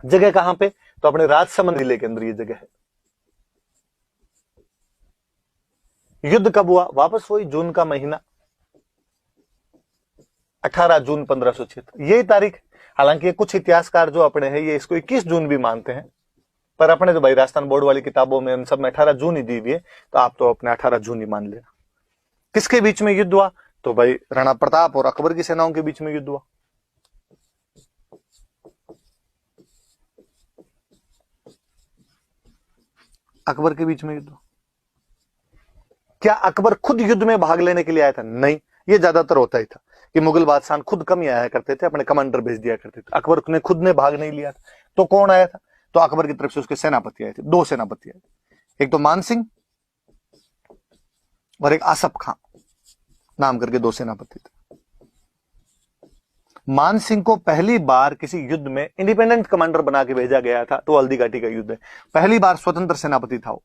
जगह कहां पे? तो अपने राजसमंद जिले के अंदर ये जगह है। युद्ध कब हुआ? वापस वही जून का महीना, 18 जून 1576, यही तारीख। हालांकि कुछ इतिहासकार जो अपने हैं ये इसको 21 जून भी मानते हैं, पर अपने तो भाई राजस्थान बोर्ड वाली किताबों में उन सब में 18 जून ही दी हुई है, तो आप तो अपने 18 जून ही मान लेना। किसके बीच में युद्ध हुआ? तो भाई राणा प्रताप और अकबर की सेनाओं के बीच में युद्ध हुआ। अकबर के बीच में युद्ध हुआ। क्या अकबर खुद युद्ध में भाग लेने के लिए आया था? नहीं, ये ज्यादातर होता ही था कि मुगल बादशाह खुद कम ही आया करते थे, अपने कमांडर भेज दिया करते थे। अकबर ने खुद ने भाग नहीं लिया था। तो कौन आया था? तो अकबर की तरफ से उसके सेनापति आए थे, 2 सेनापति आए थे, एक तो मान सिंह और एक आसफ खां नाम करके 2 सेनापति थे। मान सिंह को पहली बार किसी युद्ध में इंडिपेंडेंट कमांडर बना के भेजा गया था, तो हल्दी घाटी का युद्ध है, पहली बार स्वतंत्र सेनापति था वो,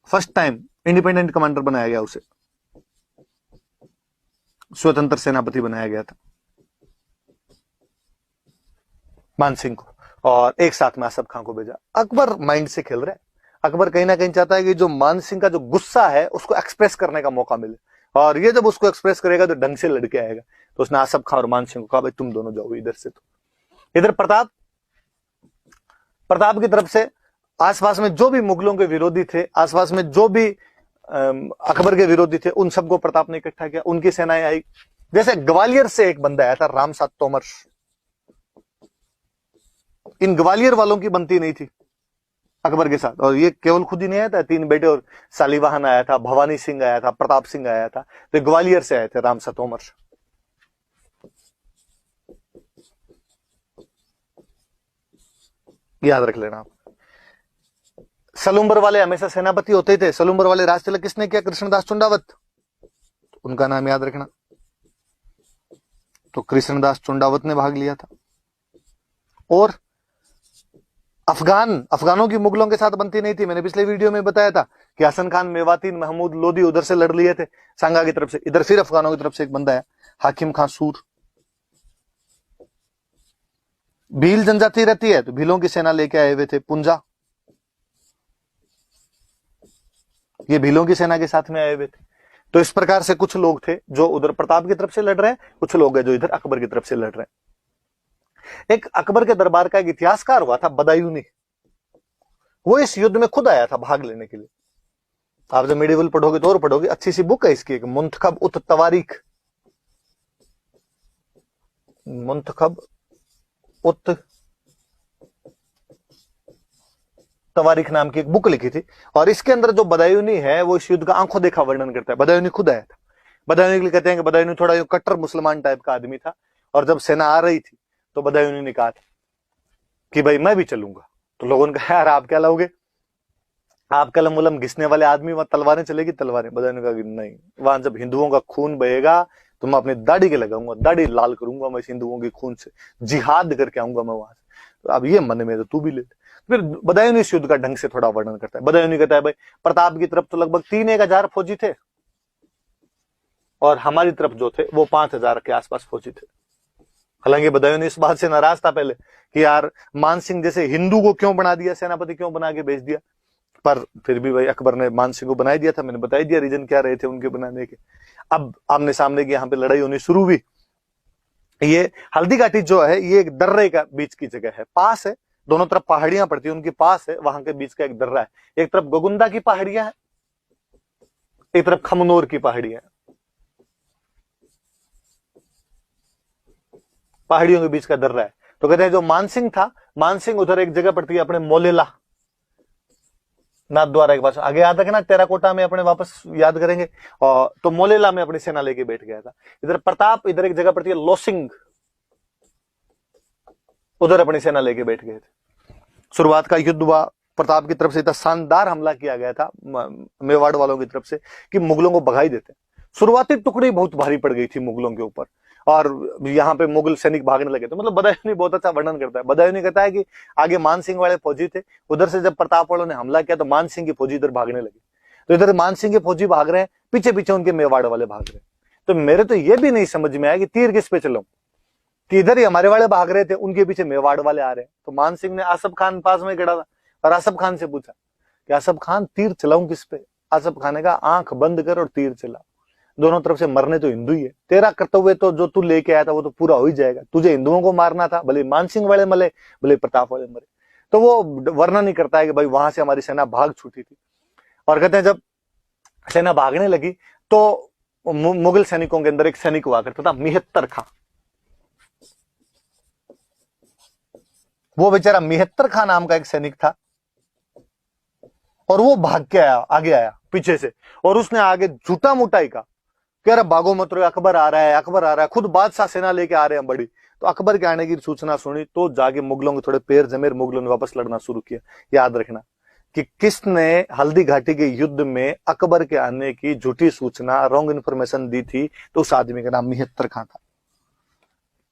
फर्स्ट टाइम इंडिपेंडेंट कमांडर बनाया गया, उसे स्वतंत्र सेनापति बनाया गया था मान सिंह को, और एक साथ में आसफ खां को भेजा। अकबर माइंड से खेल रहा है। अकबर कहीं ना कहीं चाहता है कि जो मान सिंह का जो गुस्सा है उसको एक्सप्रेस करने का मौका मिले, और ये जब उसको एक्सप्रेस करेगा तो ढंग से लड़के आएगा। तो उसने आसफ खां और मान सिंह को कहा, भाई तुम दोनों जाओ इधर से। तो इधर प्रताप की तरफ से आसपास में जो भी मुगलों के विरोधी थे, आसपास में जो भी अकबर के विरोधी थे, उन सबको प्रताप ने इकट्ठा किया, उनकी सेनाएं आई। जैसे ग्वालियर से एक बंदा आया था, रामसात तोमर। इन ग्वालियर वालों की बनती नहीं थी अकबर के साथ, और ये केवल खुद ही नहीं आया था, 3 बेटे और सालीवाहन आया था, भवानी सिंह आया था, प्रताप सिंह आया था, तो ग्वालियर से आए थे रामसात तोमर। याद रख लेना आप। सलूम्बर वाले हमेशा सेनापति होते थे। सलूम्बर वाले राज तिलक किसने किया? कृष्णदास चुंडावत, उनका नाम याद रखना। तो कृष्णदास चुंडावत ने भाग लिया था। और अफगानों की मुगलों के साथ बनती नहीं थी। मैंने पिछले वीडियो में बताया था कि हसन खान मेवाती, महमूद लोदी उधर से लड़ लिए थे सांगा की तरफ से, इधर फिर अफगानों की तरफ से एक बंदा है, हाकिम खान सूर। भील जनजाति रहती है, तो भीलों की सेना लेके आए हुए थे पुंजा, ये भीलों की सेना के साथ में आए हुए थे। तो इस प्रकार से कुछ लोग थे जो उधर प्रताप की तरफ से लड़ रहे हैं, कुछ लोग हैं जो इधर अकबर की तरफ से लड़ रहे हैं। एक अकबर के दरबार का एक इतिहासकार हुआ था बदायूनी, वो इस युद्ध में खुद आया था भाग लेने के लिए। आप जब मेडिवल पढ़ोगे तो और पढ़ोगे, अच्छी सी बुक है इसकी, एक मुंतखब उत तवारीख, मुंतखब उत तवारीख नाम की एक बुक लिखी थी, और इसके अंदर जो बदायूनी है वो इस युद्ध का आंखों देखा वर्णन करता है। बदायूनी खुद आया था। बदायूनी के लिए कहते हैं कि बदायूनी थोड़ा यो कट्टर मुसलमान टाइप का आदमी था, और जब सेना आ रही थी तो बदायूनी ने कहा था कि भाई मैं भी चलूंगा। तो लोगों ने कहा यार आप क्या लाओगे, आप कलम उलम घिसने वाले आदमी, वहां तलवारें चलेगी तलवारें। बदायूनी ने कहा कि नहीं, वहां जब हिंदुओं का खून बहेगा तो मैं अपनी दाढ़ी के लगाऊंगा, दाढ़ी लाल करूंगा मैं हिंदुओं के खून से, जिहाद करके आऊंगा मैं वहां से। तो अब ये मन में तो तू भी ले। फिर बदायूनी इस युद्ध का ढंग से थोड़ा वर्णन करता है। बदायूनी कहता है भाई प्रताप की तरफ तो लगभग 3-1 हजार फौजी थे, और हमारी तरफ जो थे वो 5,000 के आसपास फौजी थे। हालांकि बदायूनी इस बात से नाराज था पहले कि यार मान सिंह जैसे हिंदू को क्यों बना दिया, सेनापति क्यों बना के भेज दिया, पर फिर भी भाई अकबर ने मान सिंह को बना दिया था। मैंने बता दिया रीजन क्या रहे थे उनके बनाने के। अब आमने सामने की यहाँ पे लड़ाई होनी शुरू हुई। ये हल्दी घाटी जो है ये एक दर्रे का बीच की जगह है, पास है, दोनों तरफ पहाड़ियां पड़ती है, उनके पास है, वहां के बीच का एक दर्रा है। एक तरफ गोगुंदा की पहाड़ियां है, एक तरफ खमनोर की पहाड़ियां है, पहाड़ियों के बीच का दर्रा है। तो कहते हैं जो मानसिंह था, मानसिंह उधर एक जगह पड़ती है अपने मोलेला नाथ द्वारा के पास, आगे याद रखना, टेराकोटा में अपने वापस याद करेंगे। और तो मोलेला में अपनी सेना लेके बैठ गया था। इधर प्रताप, इधर एक जगह पड़ती है लोसिंग, उधर अपनी सेना लेके बैठ गए थे। शुरुआत का युद्ध हुआ, प्रताप की तरफ से इतना शानदार हमला किया गया था मेवाड़ वालों की तरफ से कि मुगलों को भगा ही देते। शुरुआती टुकड़ी बहुत भारी पड़ गई थी मुगलों के ऊपर, और यहाँ पे मुगल सैनिक भागने लगे। तो मतलब बदायूनी बहुत अच्छा वर्णन करता है। बदायूनी कहता है कि आगे मान सिंह वाले फौजी थे, उधर से जब प्रताप वालों ने हमला किया तो मान सिंह की फौजी इधर भागने लगी। तो इधर मान सिंह के फौजी भाग रहे हैं, पीछे पीछे उनके मेवाड़ वाले भाग रहे हैं। तो मेरे तो ये भी नहीं समझ में आया कि तीर किस पे चलाऊं, कि इधर ही हमारे वाले भाग रहे थे, उनके पीछे मेवाड़ वाले आ रहे हैं। तो मान सिंह ने आसफ खान पास में खड़ा था और आसफ खान से पूछा कि आसफ खान तीर चलाऊं किस पे? आसफ खान ने कहा आंख बंद कर और तीर चला, दोनों तरफ से मरने तो हिंदू ही है, तेरा कर्तव्य तो जो तू लेके आया था वो तो पूरा हो ही जाएगा, तुझे हिंदुओं को मारना था, भले मान सिंह वाले मरे भले प्रताप वाले मरे। तो वो वर्णन नहीं करता है कि भाई वहां से हमारी सेना भाग छूटी थी। और कहते हैं जब सेना भागने लगी तो मुगल सैनिकों के अंदर एक सैनिक हुआ करता था मिहत्तर खां। वो बेचारा मिहत्तर खां नाम का एक सैनिक था और वो भाग के आया, आगे आया पीछे से, और उसने आगे झूठा मोटा ही कहा कह रहा भागो मत रो, अकबर आ रहा है, अकबर आ रहा है, खुद बादशाह सेना लेके आ रहे हैं बड़ी। तो अकबर के आने की सूचना सुनी तो जाके मुगलों के थोड़े पैर जमे, मुगलों ने वापस लड़ना शुरू किया। याद रखना कि किसने हल्दी घाटी के युद्ध में अकबर के आने की झूठी सूचना, रॉन्ग इन्फॉर्मेशन दी थी, तो उस आदमी का नाम मिहत्तर खां था।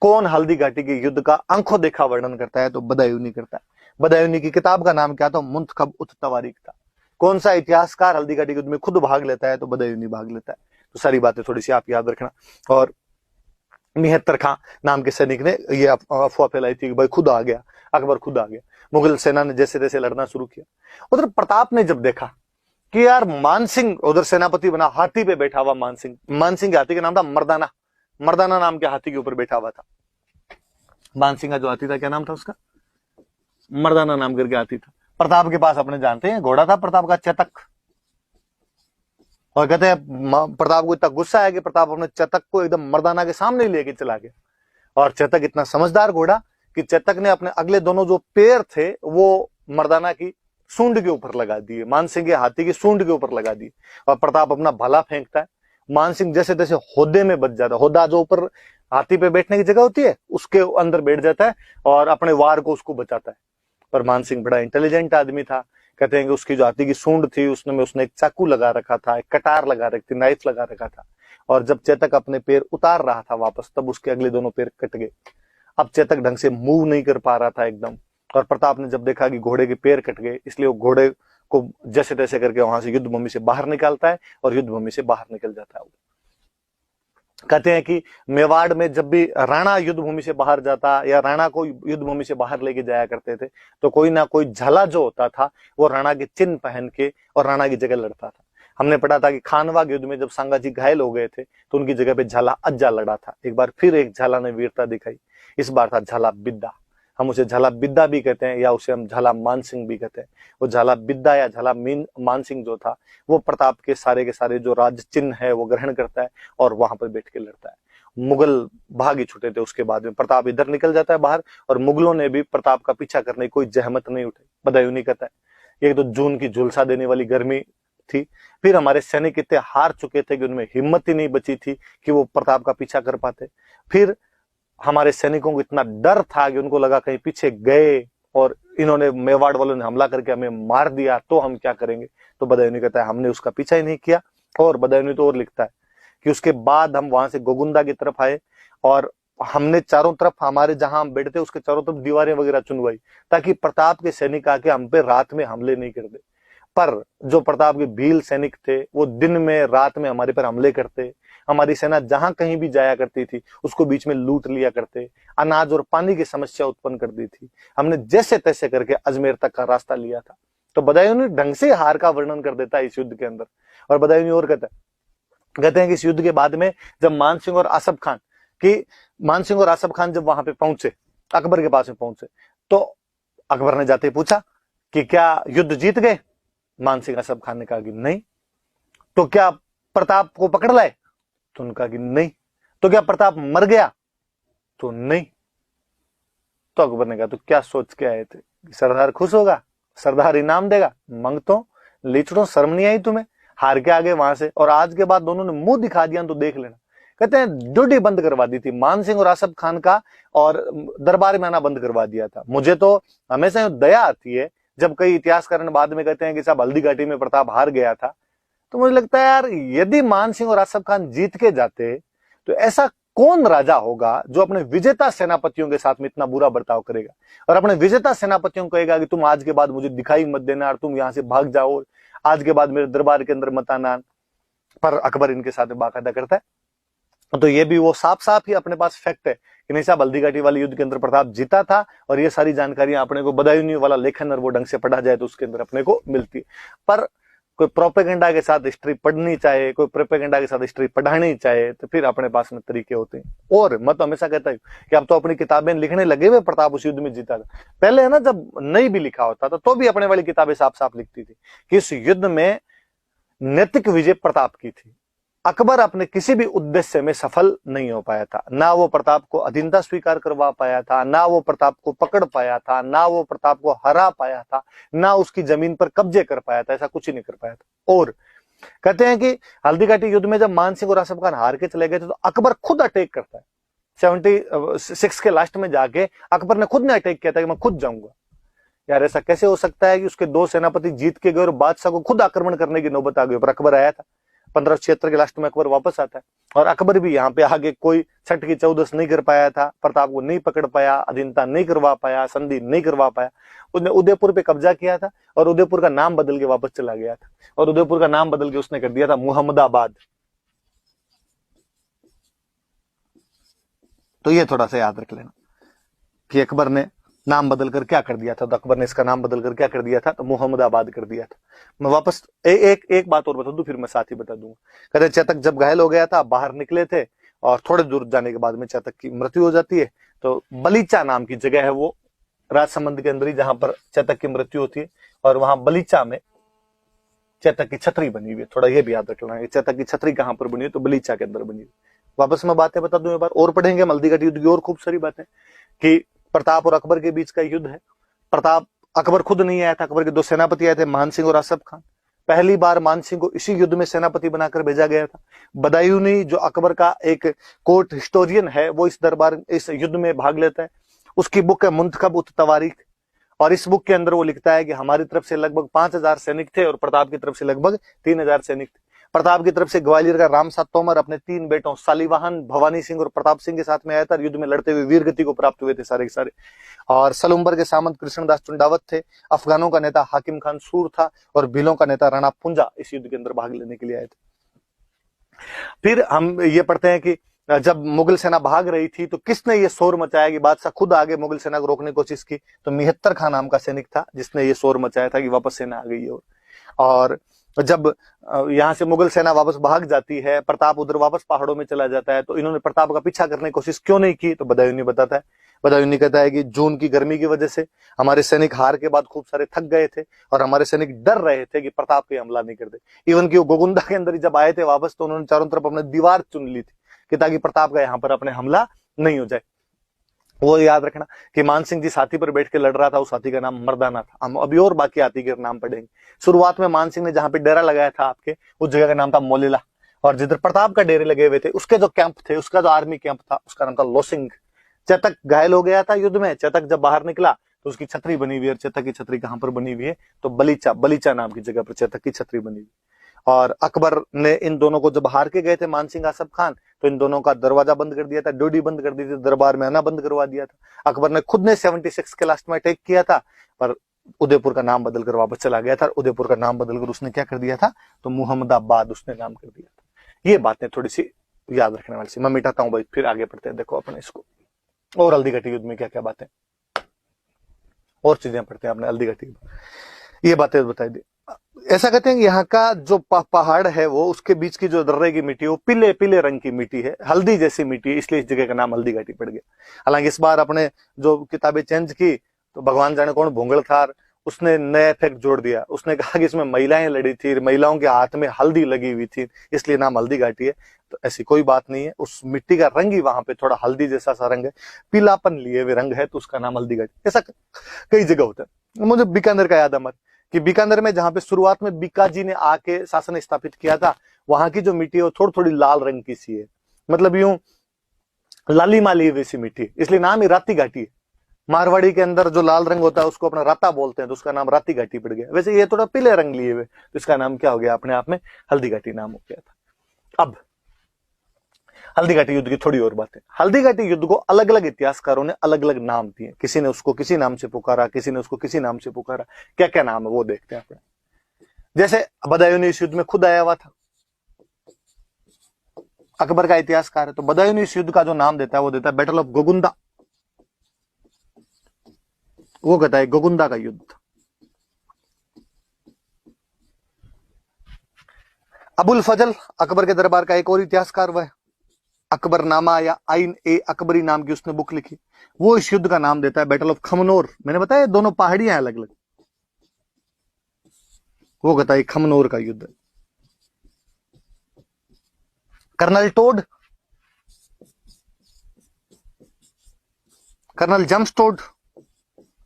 कौन हल्दी घाटी के युद्ध का आंखों देखा वर्णन करता है? तो बदायूनी करता है। बदायूनी की किताब का नाम क्या था? मुंतखब उत तवारीख था। कौन सा इतिहासकार हल्दी घाटी के युद्ध में खुद भाग लेता है? तो बदायूनी भाग लेता है। तो सारी बातें थोड़ी सी आप याद रखना। और मिहत्तर खां नाम के सैनिक ने ये अफवाह फैलाई थी कि भाई खुद आ गया, अकबर खुद आ गया। मुगल सेना ने जैसे तैसे लड़ना शुरू किया। उधर प्रताप ने जब देखा कि यार मानसिंह उधर सेनापति बना, हाथी पे बैठा हुआ मानसिंह, मानसिंह के हाथी का नाम था मर्दाना, मर्दाना नाम के हाथी के ऊपर बैठा हुआ था। मानसिंह का जो हाथी था क्या नाम था उसका? मर्दाना नाम करके हाथी था। प्रताप के पास अपने जानते हैं घोड़ा था प्रताप का, चेतक। और कहते हैं प्रताप को इतना गुस्सा है कि प्रताप अपने चेतक को एकदम मर्दाना के सामने लेके चला गया। और चेतक इतना समझदार घोड़ा कि चेतक ने अपने अगले दोनों जो पैर थे वो मर्दाना की सूंड के ऊपर लगा दिए, मानसिंह के हाथी की सूंड के ऊपर लगा दिए। और प्रताप अपना भला फेंकता है, मानसिंह जैसे तैसे होदे में बच जाता है। होदा जो ऊपर हाथी पे बैठने की जगह होती है उसके अंदर बैठ जाता है और अपने वार को उसको बचाता है। पर मानसिंह बड़ा इंटेलिजेंट आदमी था। कहते हैं कि उसकी जो हाथी की सूंड थी उसने एक चाकू लगा रखा था, एक कटार लगा रखी थी, नाइफ लगा रखा था। और जब चेतक अपने पैर उतार रहा था वापस, तब उसके अगले दोनों पैर कट गए। अब चेतक ढंग से मूव नहीं कर पा रहा था एकदम। और प्रताप ने जब देखा कि घोड़े के पैर कट गए, इसलिए वो घोड़े को जैसे तैसे करके वहां से युद्ध भूमि से बाहर निकालता है और युद्ध भूमि से बाहर निकल जाता है। कहते हैं कि मेवाड़ में जब भी राणा युद्ध भूमि से बाहर जाता या राणा को युद्ध भूमि से बाहर लेके जाया करते थे, तो कोई ना कोई झाला जो होता था वो राणा के चिन्ह पहन के और राणा की जगह लड़ता था। हमने पढ़ा था कि खानवाग युद्ध में जब संगाजी घायल हो गए थे तो उनकी जगह पे झाला अज्जा लड़ा था। एक बार फिर एक झाला ने वीरता दिखाई, इस बार था झाला बिद्दा। हम उसे झाला बिद्दा भी कहते हैं या उसे हम झाला मानसिंह भी कहते हैं। वो झाला बिद्दा या झाला मानसिंह जो था वो प्रताप के सारे जो राज चिन्ह है वो ग्रहण करता है और वहां पर बैठ के लड़ता है। मुगल भाग ही छूटे थे उसके बाद में, प्रताप इधर निकल जाता है बाहर और मुगलों ने भी प्रताप का पीछा करने की कोई जहमत नहीं उठाई। बदायूनी कहता है एक तो जून की झुलसा देने वाली गर्मी थी, फिर हमारे सैनिक इतने हार चुके थे कि उनमें हिम्मत ही नहीं बची थी कि वो प्रताप का पीछा कर पाते। फिर हमारे सैनिकों को इतना डर था कि उनको लगा कहीं पीछे गए और इन्होंने मेवाड़ वालों ने हमला करके हमें मार दिया तो हम क्या करेंगे। तो बदायूनी कहता है हमने उसका पीछा ही नहीं किया। और बदायूनी तो और लिखता है कि उसके बाद हम वहां से गोगुंदा की तरफ आए और हमने चारों तरफ हमारे जहां हम बैठते उसके चारों तरफ दीवारें वगैरह चुनवाई ताकि प्रताप के सैनिक आके हम पे रात में हमले नहीं कर दे। पर जो प्रताप के भील सैनिक थे वो दिन में रात में हमारे पर हमले करते। हमारी सेना जहां कहीं भी जाया करती थी उसको बीच में लूट लिया करते, अनाज और पानी की समस्या उत्पन्न कर दी थी। हमने जैसे तैसे करके अजमेर तक का रास्ता लिया था। तो बदायूनी ढंग से हार का वर्णन कर देता है इस युद्ध के अंदर। और बदायूनी और कहते हैं कि इस युद्ध के बाद में जब मानसिंह और आसफ खान जब वहां पे पहुंचे, अकबर के पास में पहुंचे, तो अकबर ने जाते पूछा कि क्या युद्ध जीत गए? मानसिंह आसफ खान ने कहा कि नहीं। तो क्या प्रताप को पकड़ लाए? तो उन्होंने कहा कि नहीं। तो क्या प्रताप मर गया? तो नहीं। तो अकबर ने कहा तो क्या सोच के आए थे? सरदार खुश होगा, सरदार इनाम देगा, मांगतो लीचड़ो, शर्म नहीं आई तुम्हें? हार के आ गए वहां से और आज के बाद दोनों ने मुंह दिखा दिया तो देख लेना। कहते हैं ड्यूटी बंद करवा दी थी मानसिंह और आसफ खान का और दरबार में आना बंद करवा दिया था। मुझे तो हमेशा दया आती है जब कई इतिहासकार बाद में कहते हैं कि साहब हल्दी घाटी में प्रताप हार गया था, तो मुझे लगता है यार यदि मानसिंह और आसफ खान जीत के जाते तो ऐसा कौन राजा होगा जो अपने विजेता सेनापतियों के साथ में इतना बुरा बर्ताव करेगा और अपने विजेता सेनापतियों को कहेगा कि तुम आज के बाद मुझे दिखाई मत देना और तुम यहां से भाग जाओ, आज के बाद मेरे दरबार के अंदर मत आना। पर अकबर इनके साथ बाकायदा करता है। तो ये भी वो साफ साफ ही अपने पास फैक्ट है कि नहीं साहब हल्दी घाटी वाले युद्ध के अंदर प्रताप जीता था, और ये सारी जानकारियां अपने को बदायूं वाला लेखन और वो ढंग से पढ़ा जाए तो उसके अंदर अपने को मिलती है। पर कोई प्रोपेगेंडा के साथ हिस्ट्री पढ़नी चाहे, कोई प्रोपेगेंडा के साथ हिस्ट्री पढ़ानी चाहे, तो फिर अपने पास में तरीके होते हैं। और मैं तो हमेशा कहता हूं कि अब तो अपनी किताबें लिखने लगे हुए प्रताप उस युद्ध में जीता था। पहले है ना, जब नहीं भी लिखा होता था तो भी अपने वाली किताबें साफ साफ लिखती थी कि इस युद्ध में नैतिक विजय प्रताप की थी। अकबर अपने किसी भी उद्देश्य में सफल नहीं हो पाया था। ना वो प्रताप को अधीनता स्वीकार करवा पाया था, ना वो प्रताप को पकड़ पाया था, ना वो प्रताप को हरा पाया था, ना उसकी जमीन पर कब्जे कर पाया था। ऐसा कुछ ही नहीं कर पाया था। और कहते हैं कि हल्दी घाटी युद्ध में जब मान सिंह और आसफ खान हार के चले गए थे तो अकबर खुद अटैक करता है। 76 के लास्ट में जाके अकबर ने खुद ने अटैक किया था कि मैं खुद जाऊंगा। यार ऐसा कैसे हो सकता है कि उसके 2 सेनापति जीत के गए और बादशाह को खुद आक्रमण करने की नौबत आ गई, पर अकबर आया था। 1576 के लास्ट में अकबर वापस आता है, और अकबर भी यहाँ पे आगे कोई छठ की चौदस नहीं कर पाया था, प्रताप को नहीं पकड़ पाया, अधीनता नहीं करवा पाया, संधि नहीं करवा पाया। उसने उदयपुर पे कब्जा किया था और उदयपुर का नाम बदल के वापस चला गया था, और उदयपुर का नाम बदल के उसने कर दिया था मुहम्मदाबाद। तो ये थोड़ा सा याद रख लेना कि अकबर ने नाम बदल कर क्या कर दिया था। तो अकबर ने इसका नाम बदल कर क्या कर दिया था, तो मुहम्मदाबाद कर दिया था। मैं वापस एक बात और बता दूं, फिर मैं साथ ही बता दूंगा। कहते चेतक जब घायल हो गया था, बाहर निकले थे, और थोड़े दूर जाने के बाद में चेतक की मृत्यु हो जाती है। तो बलीचा नाम की जगह है वो राजसमंद के अंदर ही, जहां पर चेतक की मृत्यु होती है, और वहां बलीचा में चेतक की छतरी बनी हुई है। थोड़ा ये भी याद रखना है, चेतक की छतरी कहां पर बनी है, तो बलीचा के अंदर बनी हुई। वापस मैं बातें बता दूं, एक बार और पढ़ेंगे हल्दी घाटी युद्ध की और खूब सारी बातें, कि प्रताप और अकबर के बीच का युद्ध है। प्रताप, अकबर खुद नहीं आया था, अकबर के 2 सेनापति आए थे, मान सिंह और आसफ खान। पहली बार मान सिंह को इसी युद्ध में सेनापति बनाकर भेजा गया था। बदायूनी जो अकबर का एक कोर्ट हिस्टोरियन है, वो इस युद्ध में भाग लेता है। उसकी बुक है मुंतखब उत तवारीख, और इस बुक के अंदर वो लिखता है कि हमारी तरफ से लगभग 5000 सैनिक थे और प्रताप की तरफ से लगभग 3000 सैनिक थे। प्रताप की तरफ से ग्वालियर का रामसात तोमर अपने 3 बेटों सालीवाहन, भवानी सिंह और प्रताप सिंह के साथ में आया था। युद्ध में लड़ते हुए वीर गति को प्राप्त हुए थे सारे के सारे। और सलुम्बर के सामंत कृष्णदास चुंडावत थे। अफगानों का नेता हाकिम खान सूर था, और भीलों का नेता राणा पुंजा इस युद्ध के अंदर भाग लेने के लिए आए थे। फिर हम ये पढ़ते हैं कि जब मुगल सेना भाग रही थी तो किसने ये शोर मचाया कि बादशाह खुद आगे मुगल सेना को रोकने की कोशिश की, तो मिहत्तर खान नाम का सैनिक था जिसने ये शोर मचाया था कि वापस सेना आ गई है। और जब यहां से मुगल सेना वापस भाग जाती है, प्रताप उधर वापस पहाड़ों में चला जाता है, तो इन्होंने प्रताप का पीछा करने की कोशिश क्यों नहीं की, तो बदायूनी बताता है। बदायूनी कहता है कि जून की गर्मी की वजह से हमारे सैनिक हार के बाद खूब सारे थक गए थे, और हमारे सैनिक डर रहे थे कि प्रताप पे हमला नहीं कर दे। इवन कि वो गोगुंदा के अंदर जब आए थे वापस, तो उन्होंने चारों तरफ अपने दीवार चुन ली थी कि ताकि प्रताप का यहाँ पर अपने हमला नहीं हो जाए। वो याद रखना कि मान सिंह जिस हाथी पर बैठ के लड़ रहा था, उस हाथी का नाम मर्दाना था। हम अभी और बाकी हाथी के नाम पढ़ेंगे। शुरुआत में मान सिंह ने जहां पे डेरा लगाया था आपके, उस जगह का नाम था मोलेला, और जिधर प्रताप का डेरे लगे हुए थे उसके जो कैंप थे, उसका जो आर्मी कैंप था, उसका नाम था लोसिंग। चेतक घायल हो गया था युद्ध में। चेतक जब बाहर निकला तो उसकी छतरी बनी हुई है। चेतक की छतरी कहां पर बनी हुई है, तो बलीचा नाम की जगह पर चेतक की छतरी बनी हुई। और अकबर ने इन दोनों को जब हार के गए थे मान सिंह आसफ खान, तो इन दोनों का दरवाजा बंद कर दिया था, ड्यूटी बंद कर दी थी, दरबार में आना बंद करवा दिया था। अकबर ने खुद ने 76 के लास्ट में अटैक किया था, पर उदयपुर का नाम बदलकर वापस चला गया था। उदयपुर का नाम बदलकर उसने क्या कर दिया था, तो मुहम्मदाबाद उसने नाम कर दिया था। ये बातें थोड़ी सी याद रखने वाली सी। मैं मिटाता हूं भाई, फिर आगे बढ़ते हैं। देखो अपने इसको और हल्दी घाटी युद्ध में क्या क्या बातें और चीजें पढ़ते हैं अपने हल्दी घाटी, ये बातें बताई दी। ऐसा कहते हैं कि यहाँ का जो पहाड़ है वो, उसके बीच की जो दर्रे की मिट्टी, वो पीले पीले रंग की मिट्टी है, हल्दी जैसी मिट्टी, इसलिए इस जगह का नाम हल्दी घाटी पड़ गया। हालांकि इस बार अपने जो किताबें चेंज की, तो भगवान जाने कौन भोंगल थार, उसने नया इफेक्ट जोड़ दिया। उसने कहा कि इसमें महिलाएं लड़ी थी, महिलाओं के हाथ में हल्दी लगी हुई थी, इसलिए नाम हल्दी घाटी है। तो ऐसी कोई बात नहीं है, उस मिट्टी का रंग ही वहां पे थोड़ा हल्दी जैसा सा रंग है, पीलापन लिए हुए रंग है, तो उसका नाम हल्दी घाटी। ऐसा कई जगह होता है। मुझे बीकानेर का याद है मत, कि बीकानेर में जहां पे शुरुआत में बीकाजी ने आके शासन स्थापित किया था, वहां की जो मिट्टी है वो थोड़ी थोड़ी लाल रंग की सी है, मतलब यूं लाली माली वैसी मिट्टी, इसलिए नाम ही राती घाटी है। मारवाड़ी के अंदर जो लाल रंग होता है उसको अपना राता बोलते हैं, तो उसका नाम राती घाटी पड़ गया। वैसे ये थोड़ा पीले रंग लिए हुए, तो इसका नाम क्या हो गया, अपने आप में हल्दी घाटी नाम हो गया था। अब हल्दी घाटी युद्ध की थोड़ी और बातें। हल्दी घाटी युद्ध को अलग अलग इतिहासकारों ने अलग अलग नाम दिए, किसी ने उसको किसी नाम से पुकारा, किसी ने उसको किसी नाम से पुकारा। क्या क्या नाम है वो देखते हैं अपने। जैसे बदायूं इस युद्ध में खुद आया हुआ था, अकबर का इतिहासकार है, तो बदायूंनी इस युद्ध का जो नाम देता है वो देता है बैटल ऑफ गोगुंदा। वो कहता है गोगुंदा का युद्ध। अबुल फजल अकबर के दरबार का एक और इतिहासकार वह अकबरनामा या आइन ए अकबरी नाम की उसने बुक लिखी। वो इस युद्ध का नाम देता है बैटल ऑफ खमनोर। मैंने बताया दोनों पहाड़ियां अलग अलग। वो कहता है खमनोर का युद्ध। Colonel Tod, colonel James Tod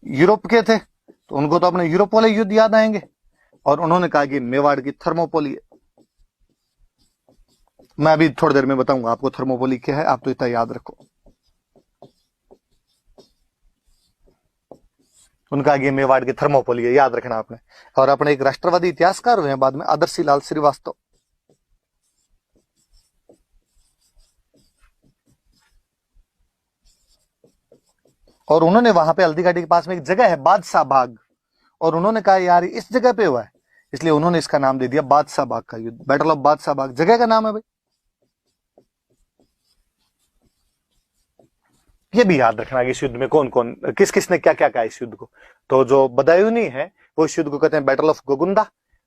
Europe के थे, तो उनको तो अपने यूरोप वाले युद्ध याद आएंगे, और उन्होंने कहा कि मेवाड़ की थर्मोपोली। मैं अभी थोड़ी देर में बताऊंगा आपको थर्मोपोली क्या है, आप तो इतना याद रखो। उनका ये मेवाड़ की थर्मोपोली है, याद रखना आपने। और अपने एक राष्ट्रवादी इतिहासकार हुए हैं बाद में, आदर्शी लाल श्रीवास्तव। और उन्होंने वहां पे हल्दी घाटी के पास में एक जगह है बादशाह बाग, और उन्होंने कहा यार इस जगह पे हुआ है, इसलिए उन्होंने इसका नाम दे दिया बादशाह बाग का युद्ध। बैटल ऑफ बादशाह बाग जगह का नाम है भाई। ये भी याद रखना कि इस युद्ध में कौन कौन किस किसने क्या क्या कहा इस युद्ध को। तो जो बदायूनी है वो इस युद्ध को कहते हैं बैटल ऑफ गोगुंदा।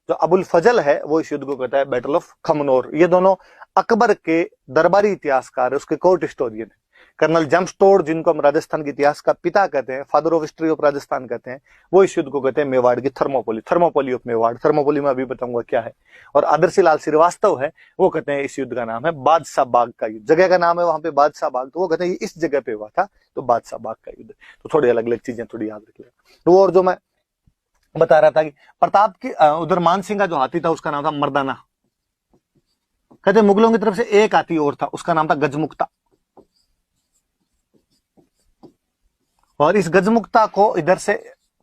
जो अबुल फजल है वो इस युद्ध को कहता है बैटल ऑफ खमनोर। ये दोनों अकबर के दरबारी इतिहासकार है, उसके कोर्ट हिस्टोरियन है। कर्नल जेम्स टोड, जिनको हम राजस्थान के इतिहास का पिता कहते हैं, father of history of Rajasthan कहते हैं, वो इस युद्ध को कहते हैं मेवाड़ की Thermopylae, Thermopylae of Mewar. Thermopylae में अभी बताऊंगा क्या है। और आदर्शी लाल श्रीवास्तव है, वो कहते हैं इस युद्ध का नाम है बादशाह बाग का युद्ध। जगह का नाम है वहां पे बादशाह बाग, तो वो कहते हैं इस जगह पे हुआ था, तो बादशाह बाग का युद्ध। तो थोड़ी अलग अलग चीजें थोड़ी याद रखिएगा। तो और जो मैं बता रहा था कि प्रताप की उधर मानसिंह का जो हाथी था उसका नाम था मर्दाना। कहते मुगलों की तरफ से एक हाथी और था, उसका नाम था गजमुक्ता। और इस गजमुक्ता को इधर से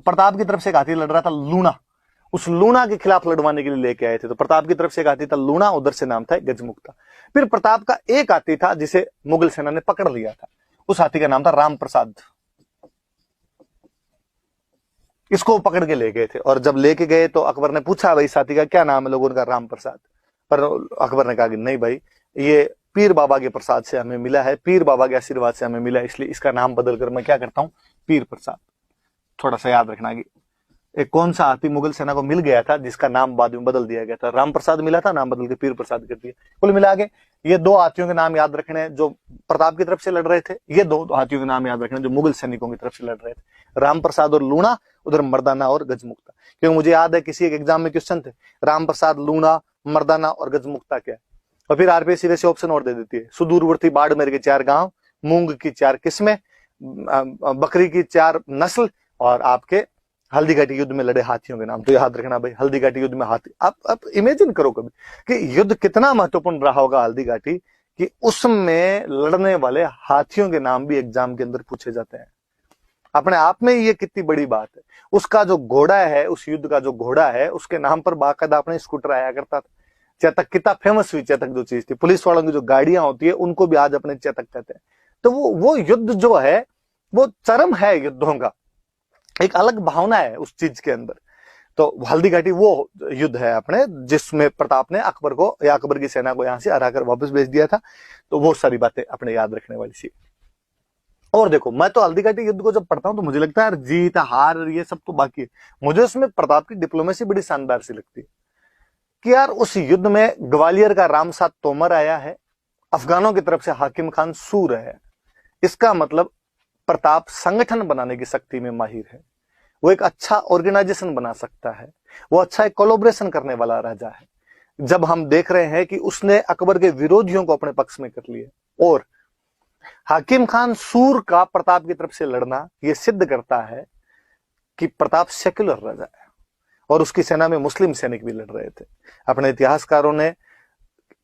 प्रताप की तरफ से एक हाथी लड़ रहा था लूणा, उस लूणा के खिलाफ लड़वाने के लिए लेके आए थे। तो प्रताप की तरफ से एक हाथी था लूणा, उधर से नाम था गजमुक्ता। फिर प्रताप का एक हाथी था जिसे मुगल सेना ने पकड़ लिया था, उस हाथी का नाम था राम प्रसाद। इसको पकड़ के ले गए थे, और जब लेके गए तो अकबर ने पूछा भाई इस हाथी का क्या नाम है, लोगों ने कहा राम प्रसाद। पर अकबर ने कहा कि नहीं भाई, ये पीर बाबा के प्रसाद से हमें मिला है, पीर बाबा के आशीर्वाद से हमें मिला है, इसलिए इसका नाम बदलकर मैं क्या करता हूं, पीर प्रसाद। थोड़ा सा याद रखना कि एक कौन सा हाथी मुगल सेना को मिल गया था जिसका नाम बाद में बदल दिया गया था। राम प्रसाद मिला था, नाम बदल के पीर प्रसाद कर दिया। कुल मिला के ये दो हाथियों के नाम याद रखने जो प्रताप की तरफ से लड़ रहे थे, ये दो हाथियों के नाम याद रखने जो मुगल सैनिकों की तरफ से लड़ रहे थे, राम प्रसाद और लूणा, उधर मर्दाना और गजमुक्ता। क्योंकि मुझे याद है किसी एक एग्जाम में क्वेश्चन थे, राम प्रसाद, लूणा, मर्दाना और गजमुक्ता क्या है। और फिर आरपीएससी वैसे ऑप्शन और दे देती है, सुदूरवर्ती बाड़मेर के 4 गांव, मूंग की 4 किस्में, बकरी की 4 नस्ल, और आपके हल्दी घाटी युद्ध में लड़े हाथियों के नाम। तो याद रखना भाई, हल्दी घाटी युद्ध में हाथी। आप इमेजिन करो कभी कि युद्ध कितना महत्वपूर्ण रहा होगा हल्दी घाटी, कि उसमें लड़ने वाले हाथियों के नाम भी एग्जाम के अंदर पूछे जाते हैं। अपने आप में ये कितनी बड़ी बात है। उसका जो घोड़ा है, उस युद्ध का जो घोड़ा है, उसके नाम पर बाकायदा अपने स्कूटर आया करता था। चेतक कितना फेमस हुई चेतक जो चीज थी। पुलिस वालों की जो गाड़ियां होती है उनको भी आज अपने चेतक कहते हैं। तो वो युद्ध जो है वो चरम है युद्धों का, एक अलग भावना है उस चीज के अंदर। तो हल्दी घाटी वो युद्ध है अपने, जिसमें प्रताप ने अकबर को या अकबर की सेना को यहां से हराकर वापस भेज दिया था। तो वो सारी बातें अपने याद रखने वाली सी। और देखो, मैं तो हल्दी घाटी युद्ध को जब पढ़ता हूं तो मुझे लगता है यार जीत हार ये सब तो बाकी है, मुझे उसमें प्रताप की डिप्लोमेसी बड़ी शानदार सी लगती है कि यार उस युद्ध में ग्वालियर का रामसाद तोमर आया है, अफगानों की तरफ से हाकिम खान सूर है। इसका मतलब प्रताप संगठन बनाने की शक्ति में माहिर है, वो एक अच्छा ऑर्गेनाइजेशन बना सकता है, वो अच्छा एक कोलैबोरेशन करने वाला राजा है। जब हम देख रहे हैं कि उसने अकबर के विरोधियों को अपने पक्ष में कर लिया, और हाकिम खान सूर का प्रताप की तरफ से लड़ना यह सिद्ध करता है कि प्रताप सेक्युलर राजा है, और उसकी सेना में मुस्लिम सैनिक भी लड़ रहे थे। अपने इतिहासकारों ने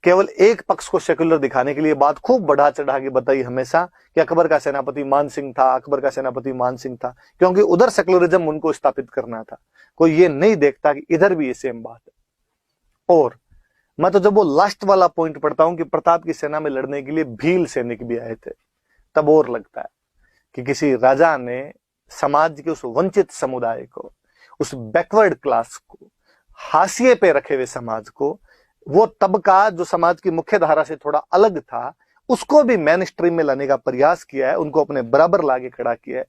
केवल एक पक्ष को सेक्युलर दिखाने के लिए बात खूब बढ़ा चढ़ा के बताई हमेशा कि अकबर का सेनापति मान सिंह था, अकबर का सेनापति मान सिंह था, क्योंकि उधर सेक्युलरिज्म उनको स्थापित करना था। कोई ये नहीं देखता कि इधर भी ये सेम बात है। और मैं तो जब वो लास्ट वाला पॉइंट पढ़ता हूं कि प्रताप की सेना में लड़ने के लिए भील सैनिक भी आए थे, तब और लगता है कि किसी राजा ने समाज के उस वंचित समुदाय को, उस बैकवर्ड क्लास को, हाशिए पे रखे हुए समाज को वो तबका जो समाज की मुख्य धारा से थोड़ा अलग था, उसको भी मेन स्ट्रीम में लाने का प्रयास किया है, उनको अपने बराबर लाके खड़ा किया है।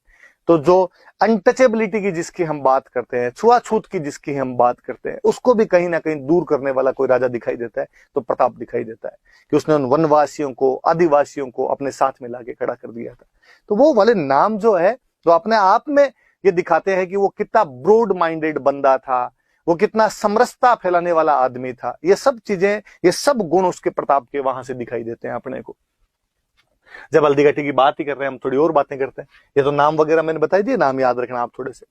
तो जो अनटचेबिलिटी की जिसकी हम बात करते हैं, छुआछूत की जिसकी हम बात करते हैं, उसको भी कहीं ना कहीं दूर करने वाला कोई राजा दिखाई देता है तो प्रताप दिखाई देता है कि उसने उन वनवासियों को, आदिवासियों को अपने साथ में लाके खड़ा कर दिया था। तो वो वाले नाम जो है, जो अपने आप में ये दिखाते हैं कि वो कितना ब्रॉड माइंडेड बंदा था, वो कितना समरसता फैलाने वाला आदमी था। ये सब चीजें, ये सब गुण उसके प्रताप के वहां से दिखाई देते हैं अपने को। जब हल्दी घाटी की बात ही कर रहे हैं, हम थोड़ी और बातें करते हैं। ये तो नाम वगैरह मैंने बताई दिए, नाम याद रखना आप थोड़े से,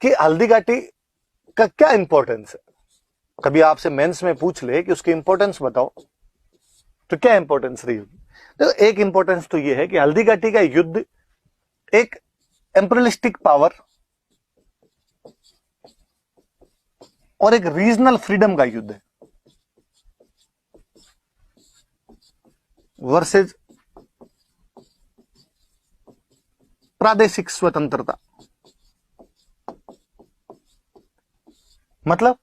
कि हल्दी घाटी का क्या इंपॉर्टेंस है। कभी आपसे मेंस में पूछ ले कि उसकी इंपॉर्टेंस बताओ, तो क्या इंपॉर्टेंस रही होगी? तो एक इंपॉर्टेंस तो ये है कि हल्दी घाटी का युद्ध एक एम्परियलिस्टिक पावर और एक रीजनल फ्रीडम का युद्ध है वर्सेज प्रादेशिक स्वतंत्रता। मतलब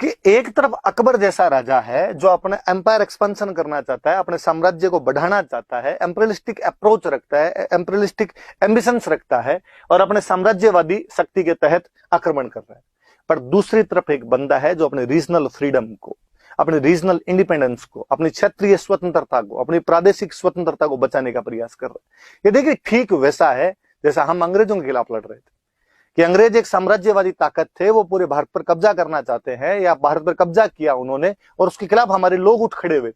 कि एक तरफ अकबर जैसा राजा है जो अपने एम्पायर एक्सपेंशन करना चाहता है, अपने साम्राज्य को बढ़ाना चाहता है, एम्परियलिस्टिक अप्रोच रखता है, एम्परियलिस्टिक एम्बिशंस रखता है और अपने साम्राज्यवादी शक्ति के तहत आक्रमण कर रहा है। पर दूसरी तरफ एक बंदा है जो अपने रीजनल फ्रीडम को, अपने रीजनल इंडिपेंडेंस को, अपनी क्षेत्रीय स्वतंत्रता को, अपनी प्रादेशिक स्वतंत्रता को बचाने का प्रयास कर रहा है। ये देखिए ठीक वैसा है जैसा हम अंग्रेजों के खिलाफ लड़ रहे थे, कि अंग्रेज एक साम्राज्यवादी ताकत थे, वो पूरे भारत पर कब्जा करना चाहते हैं या भारत पर कब्जा किया उन्होंने, और उसके खिलाफ हमारे लोग उठ खड़े हुए।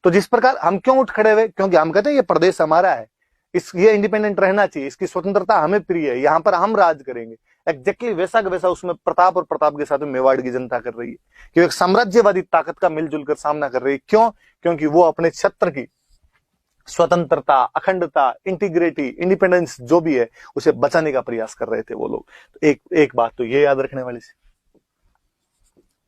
तो जिस प्रकार हम क्यों उठ खड़े हुए, क्योंकि हम कहते हैं ये प्रदेश हमारा है, ये इंडिपेंडेंट रहना चाहिए, इसकी स्वतंत्रता हमें प्रिय है, यहां पर हम राज करेंगे। एग्जैक्टली वैसा का वैसा उसमें प्रताप और प्रताप के साथ में मेवाड़ की जनता कर रही है कि एक साम्राज्यवादी ताकत का मिलजुल कर सामना कर रही है। क्यों? क्योंकि वो अपने क्षेत्र की स्वतंत्रता, अखंडता, इंटीग्रिटी, इंडिपेंडेंस जो भी है उसे बचाने का प्रयास कर रहे थे वो लोग। तो एक बात तो ये याद रखने वाली सी।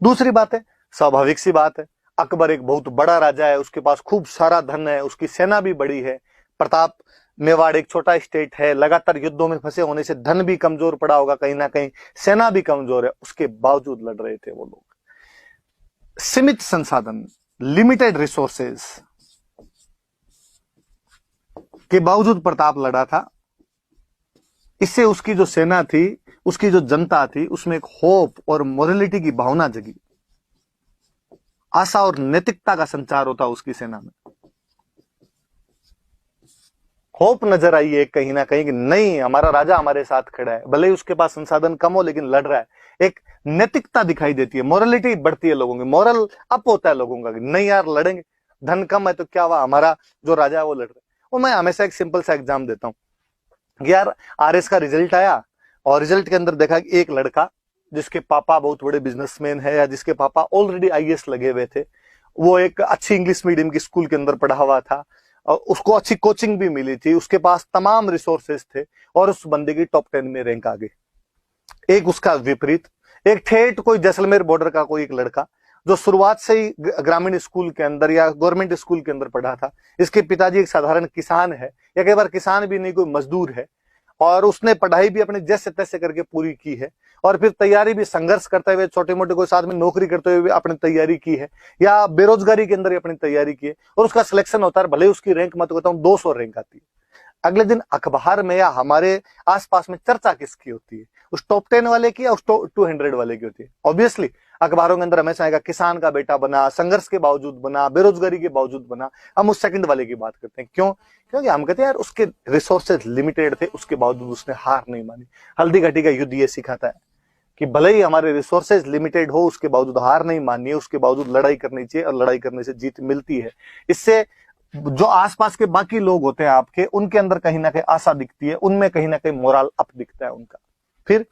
दूसरी बात है, स्वाभाविक सी बात है, अकबर एक बहुत बड़ा राजा है, उसके पास खूब सारा धन है, उसकी सेना भी बड़ी है। प्रताप, मेवाड़ एक छोटा स्टेट है, लगातार युद्धों में फंसे होने से धन भी कमजोर पड़ा होगा, कहीं ना कहीं सेना भी कमजोर है, उसके बावजूद लड़ रहे थे वो लोग। सीमित संसाधन, लिमिटेड रिसोर्सेज के बावजूद प्रताप लड़ा था। इससे उसकी जो सेना थी, उसकी जो जनता थी, उसमें एक होप और मोरलिटी की भावना जगी, आशा और नैतिकता का संचार होता उसकी सेना में। होप नजर आई है कहीं ना कहीं कि नहीं, हमारा राजा हमारे साथ खड़ा है, भले ही उसके पास संसाधन कम हो लेकिन लड़ रहा है। एक नैतिकता दिखाई देती है, मोरलिटी बढ़ती है लोगों की, मोरल अप होता है लोगों का कि नहीं यार लड़ेंगे, धन कम है तो क्या हुआ, हमारा जो राजा है वो लड़ रहा है। और मैं हमेशा एक सिंपल सा एग्जाम देता हूं कि यार आरएस का रिजल्ट आया और रिजल्ट के अंदर देखा कि एक लड़का जिसके पापा बहुत बड़े बिजनेसमैन है या जिसके पापा ऑलरेडी आईएएस लगे हुए थे, वो एक अच्छी इंग्लिश मीडियम की स्कूल के अंदर पढ़ा हुआ था और उसको अच्छी कोचिंग भी मिली थी, उसके पास तमाम रिसोर्सेस थे और उस बंदे की टॉप 10 में रैंक आ गई। एक उसका विपरीत, एक ठेठ कोई जैसलमेर बॉर्डर का कोई एक लड़का जो शुरुआत से ही ग्रामीण स्कूल के अंदर या गवर्नमेंट स्कूल के अंदर पढ़ा था, इसके पिताजी एक साधारण किसान है या कई बार किसान भी नहीं, कोई मजदूर है, और उसने पढ़ाई भी अपने जैसे तैसे करके पूरी की है और फिर तैयारी भी संघर्ष करते हुए, छोटे मोटे कोई साथ में नौकरी करते हुए अपनी तैयारी की है या बेरोजगारी के अंदर अपनी तैयारी की है और उसका सिलेक्शन होता है, भले उसकी रैंक मत कहता हूं 200 रैंक आती है। अगले दिन अखबार में या हमारे आसपास में चर्चा किसकी होती है, उस टॉप 10 वाले की या उस 200 वाले की होती है? ऑब्वियसली अखबारों के अंदर हमेशा आएगा किसान का बेटा बना, संघर्ष के बावजूद बना, बेरोजगारी के बावजूद बना। हम उस सेकंड वाले की बात करते हैं। क्यों? क्योंकि हम कहते हैं यार उसके रिसोर्सेज लिमिटेड थे, उसके बावजूद उसने हार नहीं मानी। हल्दी घाटी का युद्ध ये सिखाता है कि भले ही हमारे रिसोर्सेज लिमिटेड हो, उसके बावजूद हार नहीं माननी है, उसके बावजूद लड़ाई करनी चाहिए और लड़ाई करने से जीत मिलती है। इससे जो आसपास के बाकी लोग होते हैं आपके, उनके अंदर कहीं ना कहीं आशा दिखती है, उनमें कहीं ना कहीं मोरल अप दिखता है उनका। फिर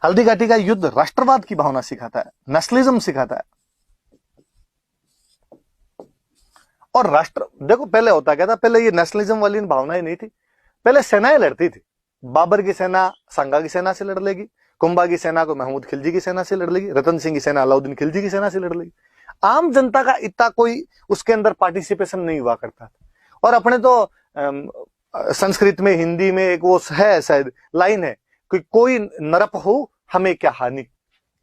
हल्दी घाटी का युद्ध राष्ट्रवाद की भावना सिखाता है, नेशनलिज्म सिखाता है। और राष्ट्र देखो पहले होता क्या था, पहले ये नेशनलिज्म वाली भावनाएं नहीं थी, पहले सेनाएं लड़ती थी। बाबर की सेना संगा की सेना से लड़ लेगी, कुंभा की सेना को महमूद खिलजी की सेना से लड़ लेगी, रतन सिंह की सेना अलाउद्दीन खिलजी की सेना से लड़ लेगी। आम जनता का इतना कोई उसके अंदर पार्टिसिपेशन नहीं हुआ करता था। और अपने तो संस्कृत में, हिंदी में एक वो है शायद लाइन है कि कोई नरप हो हमें क्या हानि,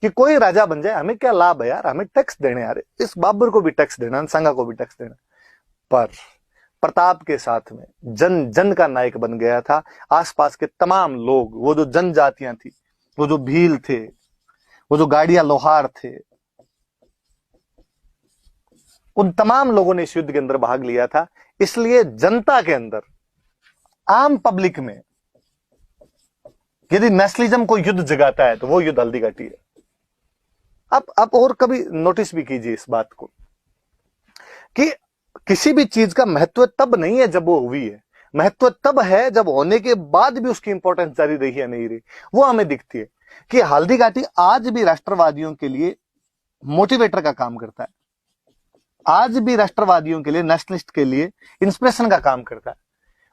कि कोई राजा बन जाए, हमें क्या लाभ है यार, हमें टैक्स देने यार, इस बाबर को भी टैक्स देना, संगा को भी टैक्स देना। पर प्रताप के साथ में जन जन का नायक बन गया था। आसपास के तमाम लोग, वो जो जनजातियां थी, वो जो भील थे, वो जो गाड़िया लोहार थे, उन तमाम लोगों ने इस युद्ध के अंदर भाग लिया था। इसलिए जनता के अंदर, आम पब्लिक में यदि नेशनलिज्म को युद्ध जगाता है तो वो युद्ध हल्दी घाटी है। अब और कभी नोटिस भी कीजिए इस बात को कि किसी भी चीज का महत्व तब नहीं है जब वो हुई है, महत्व तब है जब होने के बाद भी उसकी इंपॉर्टेंस जारी रही है नहीं रही, वो हमें दिखती है। कि हल्दी घाटी आज भी राष्ट्रवादियों के लिए मोटिवेटर का काम करता है, आज भी राष्ट्रवादियों के लिए, नेशनलिस्ट के लिए इंस्पिरेशन का काम करता है।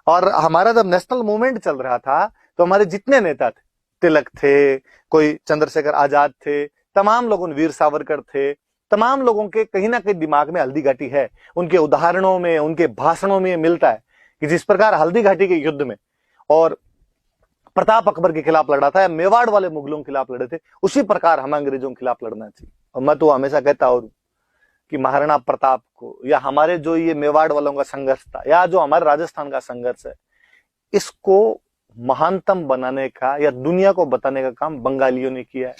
और हमारा जब नेशनल मूवमेंट चल रहा था तो हमारे जितने नेता थे, तिलक थे, कोई चंद्रशेखर आजाद थे, तमाम लोगों, वीर सावरकर थे, तमाम लोगों के कहीं ना कहीं दिमाग में हल्दी घाटी है। उनके उदाहरणों में, उनके भाषणों में मिलता है कि जिस प्रकार हल्दी घाटी के युद्ध में और प्रताप अकबर के खिलाफ लड़ा था या मेवाड़ वाले मुगलों के खिलाफ लड़े थे, उसी प्रकार हमें अंग्रेजों के खिलाफ लड़ना चाहिए। और मैं तो हमेशा कहता हूं कि महाराणा प्रताप को, या हमारे जो ये मेवाड़ वालों का संघर्ष था, या जो हमारे राजस्थान का संघर्ष है, इसको महानतम बनाने का या दुनिया को बताने का काम बंगालियों ने किया है।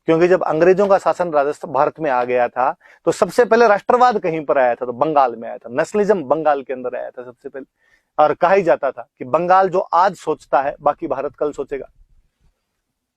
क्योंकि जब अंग्रेजों का शासन राजस्थान भारत में आ गया था तो सबसे पहले राष्ट्रवाद कहीं पर आया था, तो बंगाल में आया था। नेशनलिज्म बंगाल के अंदर आया था सबसे पहले। और कहा ही जाता था कि बंगाल जो आज सोचता है बाकी भारत कल सोचेगा।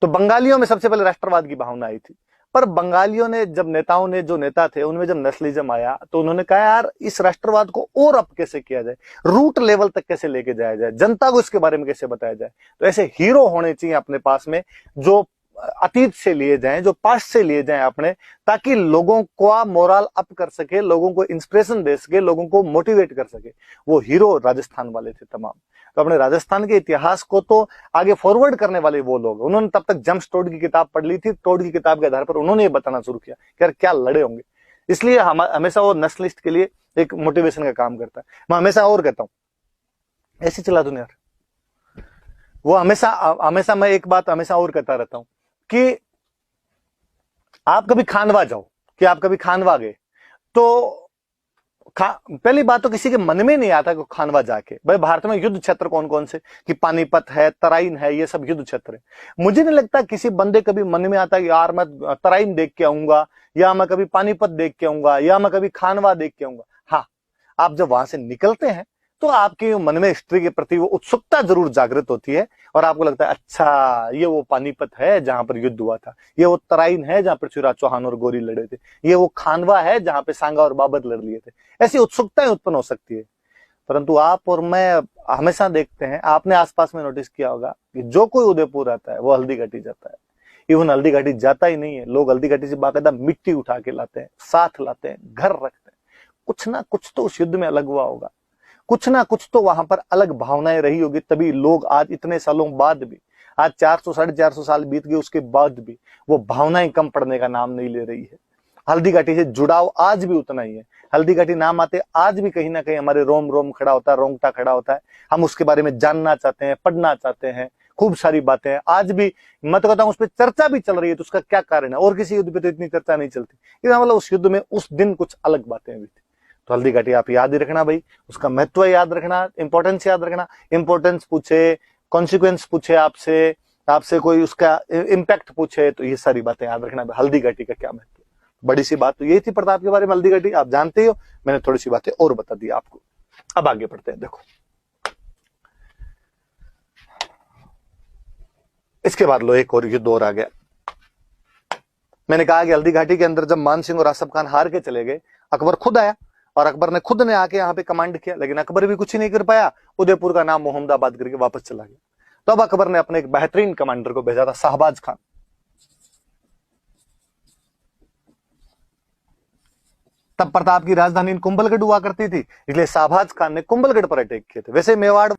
तो बंगालियों में सबसे पहले राष्ट्रवाद की भावना आई थी। पर बंगालियों ने, जब नेताओं ने, जो नेता थे उनमें जब नेशनलिज्म आया तो उन्होंने कहा यार इस राष्ट्रवाद को और अप कैसे किया जाए, रूट लेवल तक कैसे लेके जाया जाए, जनता को इसके बारे में कैसे बताया जाए। तो ऐसे हीरो होने चाहिए अपने पास में जो अतीत से लिए जाएं, जो पास्ट से लिए जाएं अपने, ताकि लोगों का मोरल अप कर सके, लोगों को इंस्पिरेशन दे सके, लोगों को मोटिवेट कर सके। वो हीरो राजस्थान वाले थे तमाम। तो अपने राजस्थान के इतिहास को तो आगे फॉरवर्ड करने वाले वो लोग, उन्होंने तब तक जेम्स टोड की किताब पढ़ ली थी। टोड की किताब के आधार पर उन्होंने ये बताना शुरू किया कि यार क्या लड़े होंगे। इसलिए हम हमेशा वो नेशनलिस्ट के लिए एक मोटिवेशन का काम करता है। मैं हमेशा और कहता हूं, ऐसी चला दो यार। वो हमेशा मैं एक बात हमेशा और कहता रहता हूं कि आप कभी खानवा जाओ, कि आप कभी खानवा गए तो पहली बात तो किसी के मन में नहीं आता कि खानवा जाके, भाई भारत में युद्ध क्षेत्र कौन कौन से, कि पानीपत है, तराइन है, ये सब युद्ध क्षेत्र है। मुझे नहीं लगता किसी बंदे कभी मन में आता कि यार मैं तराइन देख के आऊंगा, या मैं कभी पानीपत देख के आऊंगा, या मैं कभी खानवा देख के आऊंगा। हाँ, आप जब वहां से निकलते हैं तो आपके मन में हिस्ट्री के प्रति वो उत्सुकता जरूर जागृत होती है और आपको लगता है अच्छा ये वो पानीपत है जहां पर युद्ध हुआ था, ये वो तराइन है जहां पृथ्वीराज चौहान और गोरी लड़े थे, ये वो खानवा है जहां पे सांगा और बाबर लड़ लिए थे। ऐसी उत्सुकताएं उत्पन्न हो सकती है। परंतु आप और मैं हमेशा देखते हैं, आपने आसपास में नोटिस किया होगा कि जो कोई उदयपुर आता है वो हल्दी घाटी जाता है। इवन हल्दी घाटी जाता ही नहीं है, लोग हल्दी घाटी से बाकायदा मिट्टी उठा के लाते हैं, साथ लाते हैं, घर रखते हैं। कुछ ना कुछ तो उस युद्ध में अलग हुआ होगा, कुछ ना कुछ तो वहां पर अलग भावनाएं रही होगी, तभी लोग आज इतने सालों बाद भी, आज 400 450 साल बीत गए उसके बाद भी वो भावनाएं कम पड़ने का नाम नहीं ले रही है। हल्दी घाटी से जुड़ाव आज भी उतना ही है। हल्दी घाटी नाम आते आज भी कहीं ना कहीं हमारे रोम रोम खड़ा होता है, रोंगटा खड़ा होता है। हम उसके बारे में जानना चाहते हैं, पढ़ना चाहते हैं, खूब सारी बातें हैं। आज भी मैं तो कहता हूं उस पर चर्चा भी चल रही है, तो उसका क्या कारण है? और किसी युद्ध पे तो इतनी चर्चा नहीं चलती, इसका मतलब उस युद्ध में उस दिन कुछ अलग बातें हुई थी। तो हल्दी घाटी आप याद ही रखना भाई, उसका महत्व याद रखना, इंपॉर्टेंस याद रखना। इंपॉर्टेंस पूछे, कॉन्सिक्वेंस पूछे आपसे कोई उसका इम्पैक्ट पूछे, तो ये सारी बातें याद रखना। हल्दी घाटी का क्या महत्व। बड़ी सी बात तो यही थी प्रताप के बारे में। हल्दी घाटी आप जानते हो, मैंने थोड़ी सी बातें और बता दी आपको। अब आगे बढ़ते हैं। देखो इसके बाद लो एक और युद्ध और आ गया। मैंने कहा कि हल्दी घाटी के अंदर जब मान सिंह और आसफ खान हार के चले गए, अकबर खुद आया और अकबर ने खुद ने आके यहाँ पे कमांड किया, लेकिन अकबर भी कुछ ही नहीं कर पाया। उदयपुर का नाम मोहम्मदाबाद करके वापस चला गया। तो अब अकबर ने अपने एक बेहतरीन कमांडर को भेजा था, शाहबाज खान। तब प्रताप की राजधानी कुंभलगढ़ हुआ करती थी, इसलिए शाहबाज खान ने कुंभलगढ़ पर अटैक किए थे। वैसे मेवाड़